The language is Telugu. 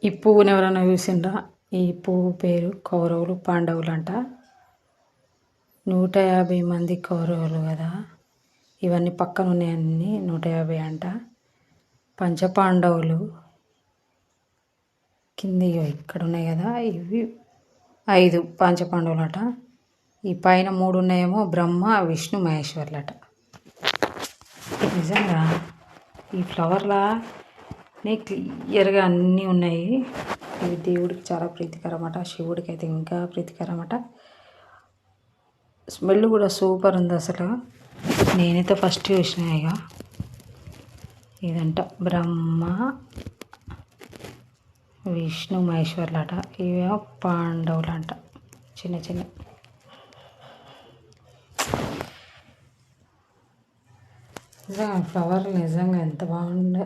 ఈ పువ్వుని ఎవరైనా చూసిండ్రా? ఈ పువ్వు పేరు కౌరవులు పాండవులు అంట. 150 మంది కౌరవులు కదా, ఇవన్నీ పక్కన ఉన్నాయన్నీ 150 అంట. పంచపాండవులు కింది ఇక్కడ ఉన్నాయి కదా, ఇవి 5 పంచపాండవులు అట. ఈ పైన 3 ఉన్నాయేమో బ్రహ్మ విష్ణు మహేశ్వర్లట. నిజంగా ఈ ఫ్లవర్లా క్లియర్గా అన్నీ ఉన్నాయి. ఇవి దేవుడికి చాలా ప్రీతికరమట, శివుడికి అయితే ఇంకా ప్రీతికరమట. స్మెల్ కూడా సూపర్ ఉంది అసలు. నేనైతే ఫస్ట్ చూసిన ఇదంట బ్రహ్మ విష్ణు మహేశ్వర్లట. ఇవేమో పాండవులంట, చిన్న చిన్న. నిజంగా ఫ్లవర్ నిజంగా ఎంత బాగుందో.